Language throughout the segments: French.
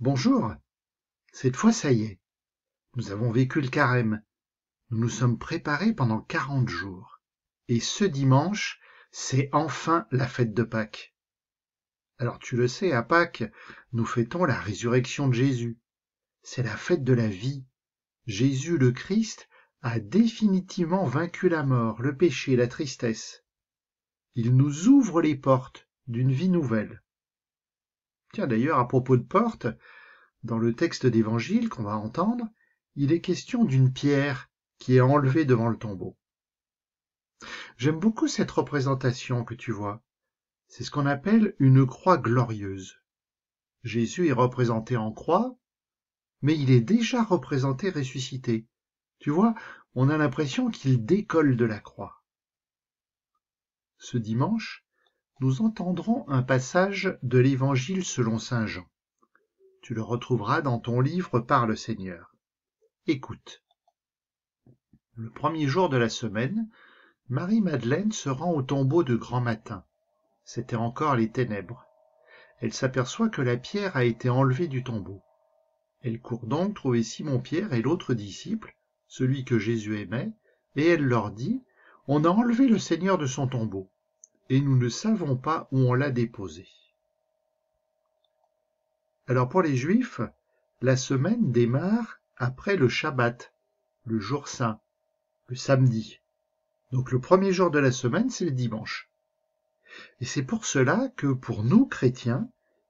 Bonjour, cette fois ça y est, nous avons vécu le carême, nous nous sommes préparés pendant 40 jours, et ce dimanche, c'est enfin la fête de Pâques. Alors tu le sais, à Pâques, nous fêtons la résurrection de Jésus. C'est la fête de la vie. Jésus le Christ a définitivement vaincu la mort, le péché, la tristesse. Il nous ouvre les portes d'une vie nouvelle. Tiens, d'ailleurs, à propos de portes, dans le texte d'évangile qu'on va entendre, il est question d'une pierre qui est enlevée devant le tombeau. J'aime beaucoup cette représentation que tu vois. C'est ce qu'on appelle une croix glorieuse. Jésus est représenté en croix, mais il est déjà représenté ressuscité. Tu vois, on a l'impression qu'il décolle de la croix. Ce dimanche, nous entendrons un passage de l'Évangile selon saint Jean. Tu le retrouveras dans ton livre par le Seigneur. Écoute. Le premier jour de la semaine, Marie-Madeleine se rend au tombeau de grand matin. C'étaient encore les ténèbres. Elle s'aperçoit que la pierre a été enlevée du tombeau. Elle court donc trouver Simon-Pierre et l'autre disciple, celui que Jésus aimait, et elle leur dit « On a enlevé le Seigneur de son tombeau, et nous ne savons pas où on l'a déposé. » Alors pour les Juifs, la semaine démarre après le Shabbat, le jour saint, le samedi. Donc le premier jour de la semaine, c'est le dimanche. Et c'est pour cela que pour nous, chrétiens,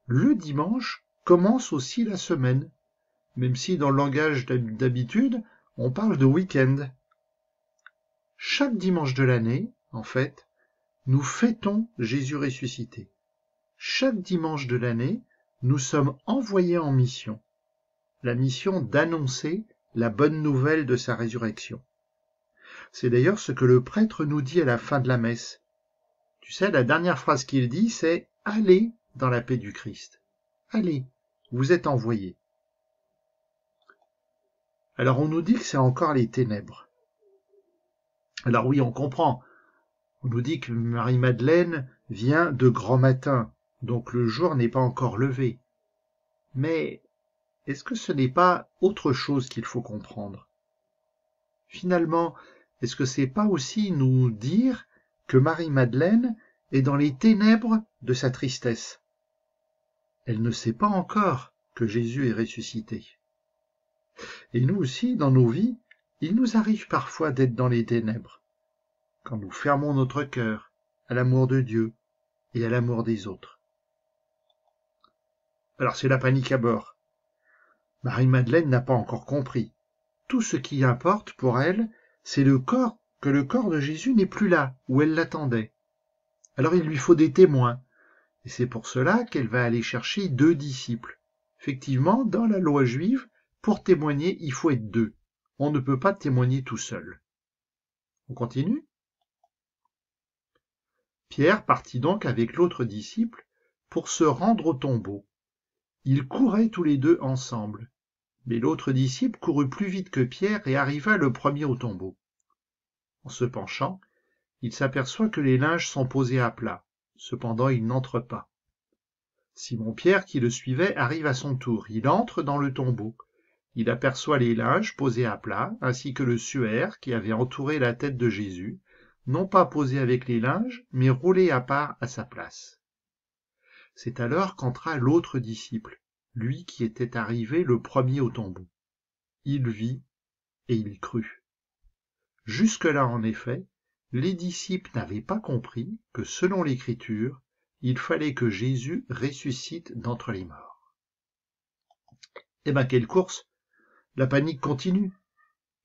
le dimanche commence aussi la semaine, même si dans le langage d'habitude, on parle de week-end. Chaque dimanche de l'année, en fait, nous fêtons Jésus ressuscité. Chaque dimanche de l'année, nous sommes envoyés en mission. La mission d'annoncer la bonne nouvelle de sa résurrection. C'est d'ailleurs ce que le prêtre nous dit à la fin de la messe. Tu sais, la dernière phrase qu'il dit, c'est « Allez dans la paix du Christ ». Allez, vous êtes envoyés. Alors on nous dit que c'est encore les ténèbres. Alors oui, on comprend. On nous dit que Marie-Madeleine vient de grand matin, donc le jour n'est pas encore levé. Mais est-ce que ce n'est pas autre chose qu'il faut comprendre? Finalement, est-ce que c'est pas aussi nous dire que Marie-Madeleine est dans les ténèbres de sa tristesse? Elle ne sait pas encore que Jésus est ressuscité. Et nous aussi, dans nos vies, il nous arrive parfois d'être dans les ténèbres, quand nous fermons notre cœur à l'amour de Dieu et à l'amour des autres. Alors c'est la panique à bord. Marie-Madeleine n'a pas encore compris. Tout ce qui importe pour elle, c'est que le corps de Jésus n'est plus là, où elle l'attendait. Alors il lui faut des témoins. Et c'est pour cela qu'elle va aller chercher 2 disciples. Effectivement, dans la loi juive, pour témoigner, il faut être 2. On ne peut pas témoigner tout seul. On continue? Pierre partit donc avec l'autre disciple pour se rendre au tombeau. Ils couraient tous les 2 ensemble. Mais l'autre disciple courut plus vite que Pierre et arriva le premier au tombeau. En se penchant, il s'aperçoit que les linges sont posés à plat. Cependant, il n'entre pas. Simon-Pierre, qui le suivait, arrive à son tour. Il entre dans le tombeau. Il aperçoit les linges posés à plat, ainsi que le suaire qui avait entouré la tête de Jésus, non pas posé avec les linges, mais roulé à part à sa place. C'est alors qu'entra l'autre disciple, lui qui était arrivé le premier au tombeau. Il vit et il crut. Jusque-là, en effet, les disciples n'avaient pas compris que, selon l'Écriture, il fallait que Jésus ressuscite d'entre les morts. Eh ben, quelle course! La panique continue.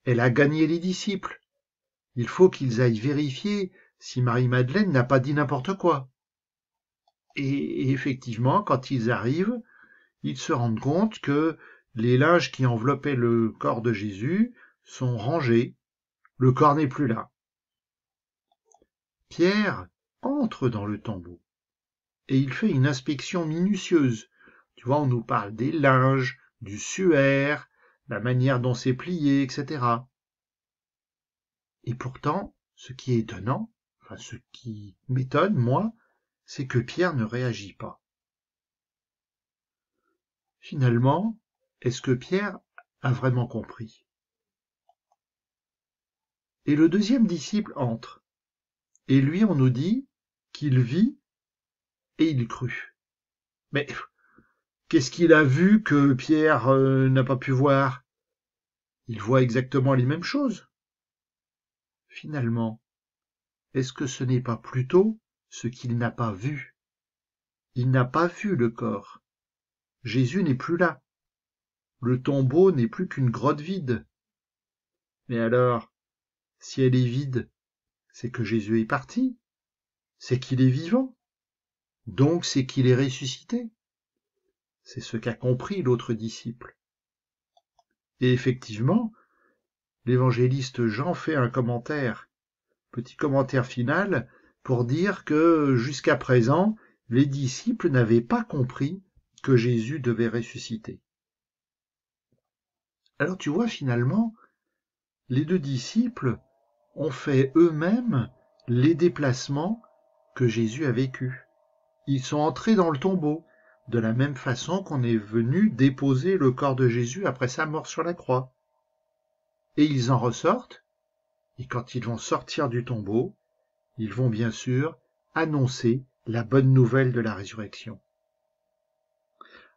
Elle a gagné les disciples. Il faut qu'ils aillent vérifier si Marie-Madeleine n'a pas dit n'importe quoi. Et effectivement, quand ils arrivent, ils se rendent compte que les linges qui enveloppaient le corps de Jésus sont rangés. Le corps n'est plus là. Pierre entre dans le tombeau et il fait une inspection minutieuse. Tu vois, on nous parle des linges, du suaire, la manière dont c'est plié, etc. Et pourtant, ce qui est étonnant, enfin ce qui m'étonne, moi, c'est que Pierre ne réagit pas. Finalement, est-ce que Pierre a vraiment compris? Et le deuxième disciple entre. Et lui, on nous dit qu'il vit et il crut. Mais qu'est-ce qu'il a vu que Pierre n'a pas pu voir? Il voit exactement les mêmes choses. Finalement, est-ce que ce n'est pas plutôt ce qu'il n'a pas vu? Il n'a pas vu le corps. Jésus n'est plus là. Le tombeau n'est plus qu'une grotte vide. Mais alors, si elle est vide, c'est que Jésus est parti, c'est qu'il est vivant, donc c'est qu'il est ressuscité. C'est ce qu'a compris l'autre disciple. Et effectivement, l'évangéliste Jean fait un commentaire, petit commentaire final, pour dire que jusqu'à présent, les disciples n'avaient pas compris que Jésus devait ressusciter. Alors tu vois, finalement, les deux disciples ont fait eux-mêmes les déplacements que Jésus a vécus. Ils sont entrés dans le tombeau, de la même façon qu'on est venu déposer le corps de Jésus après sa mort sur la croix. Et ils en ressortent, et quand ils vont sortir du tombeau, ils vont bien sûr annoncer la bonne nouvelle de la résurrection.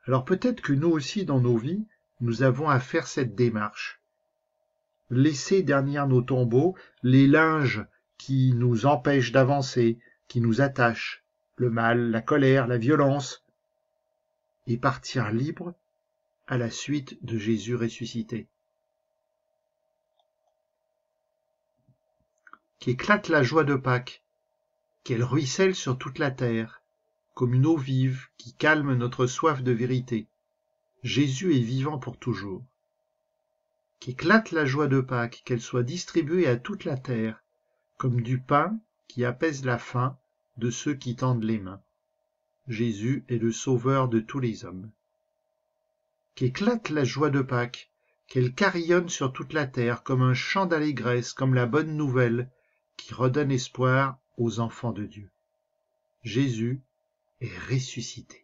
Alors peut-être que nous aussi dans nos vies, nous avons à faire cette démarche. Laisser derrière nos tombeaux les linges qui nous empêchent d'avancer, qui nous attachent, le mal, la colère, la violence, et partir libre à la suite de Jésus ressuscité. Qu'éclate la joie de Pâques, qu'elle ruisselle sur toute la terre, comme une eau vive qui calme notre soif de vérité. Jésus est vivant pour toujours. Qu'éclate la joie de Pâques, qu'elle soit distribuée à toute la terre, comme du pain qui apaise la faim de ceux qui tendent les mains. Jésus est le sauveur de tous les hommes. Qu'éclate la joie de Pâques, qu'elle carillonne sur toute la terre comme un chant d'allégresse, comme la bonne nouvelle qui redonne espoir aux enfants de Dieu. Jésus est ressuscité.